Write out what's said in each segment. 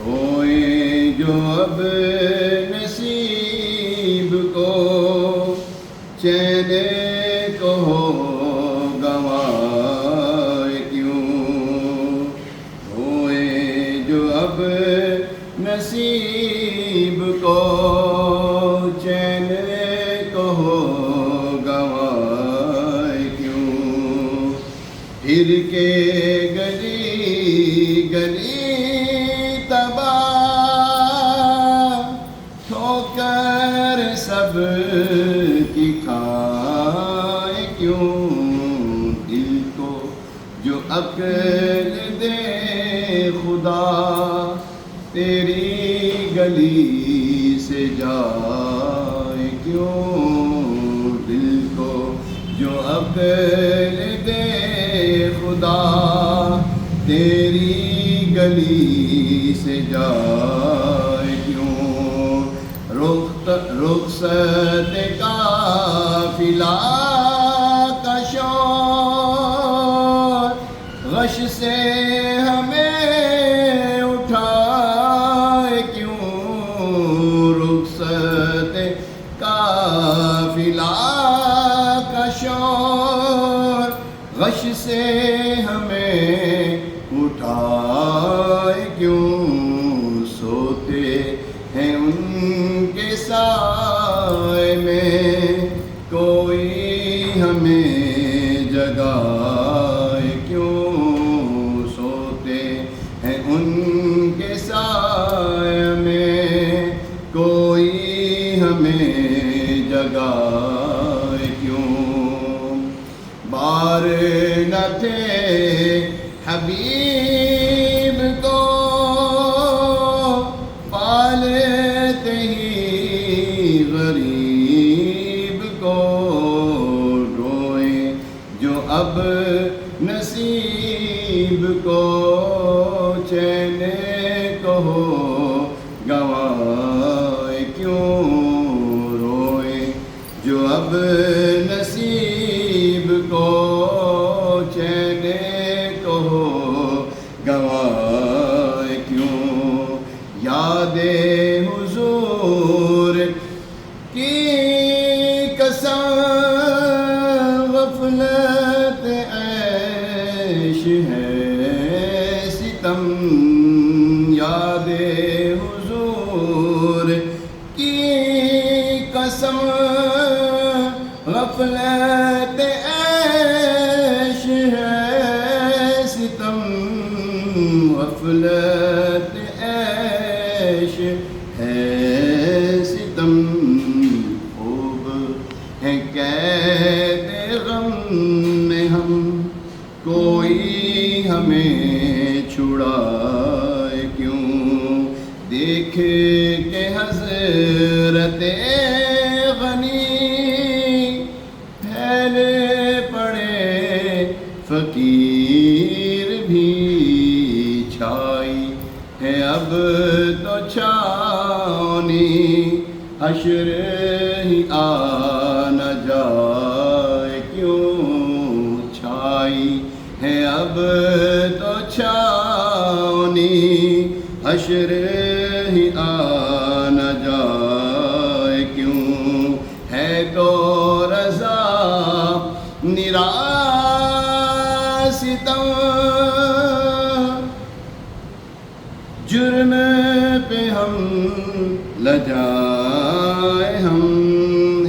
روئے جو اب نصیب کو چین کو گنوائے کیوں، روئے جو اب نصیب کو چین کو گنوائے کیوں، پھر کے گلی گلی ٹھوکر سب کی کھائے کیوں، دل کو جو عقل دے خدا تیری گلی سے جائے کیوں، دل کو جو عقل دے خدا تیری گلی سے جائے کیوں، رخصت قافلہ کا شور غش سے ہمیں اٹھائے کیوں، رخصت قافلہ کا شور غش سے ہمیں اٹھائے کیوں، سوتے ہیں ان کے سائے میں کوئی ہمیں جگائے کیوں، سوتے ہیں ان کے سائے میں کوئی ہمیں جگائے کیوں، بار نہ تھے حبیب کو پالتے ہی غریب کو، روئے جو اب نصیب کو چین کو گنوائے کیوں، روئے جو اب نصیب کو چین کو گنوائے کیوں، یاد حضور کی قسم غفلت عیش ہے ستم، یاد حضور کی قسم غفلت عیش ہے ستم، غفلت عیش ہے ستم، خوب ہے قید غم میں ہم کوئی ہمیں چھڑائے کیوں، دیکھ کے حضرت غنی پھیلے پڑے فقیر بھی چھائی ہے اب تو چھاونی حشر ہی آ نہ جائے کیوں، چھائی ہے اب تو چھاونی حشر ہی آ نہ جائے کیوں، ہے تو رضا نرا ستم، جرم پہ ہم لجائے ہم،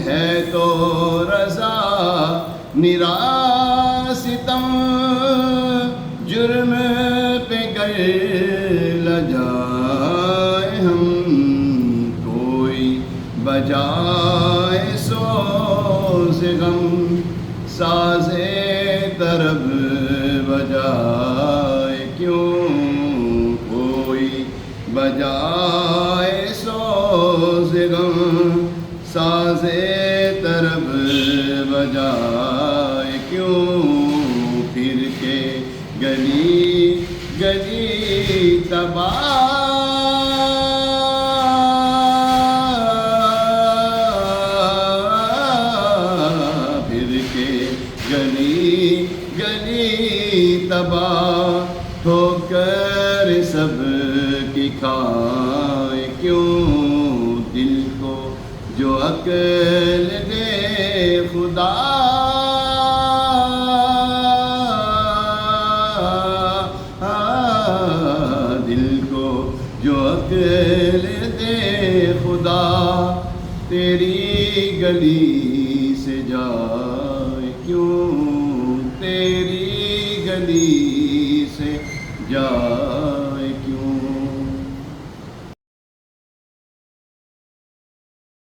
ہے تو رضا نرا ستم، جرم پہ گئے لجائے ہم، کوئی بجائے سوز غم سازے طرب بجائے کیوں، کوئی بجائے سوز غم سازے طرب بجائے کیوں، پھر کے گلی گلی تباہ پھر کے گلی گلی تباہ ہو کر سب سب کی کھائے کیوں دل کو جو عقل دے خدا دل کو جو عقل دے خدا تیری گلی سے جائے کیوں تیری گلی سے جائے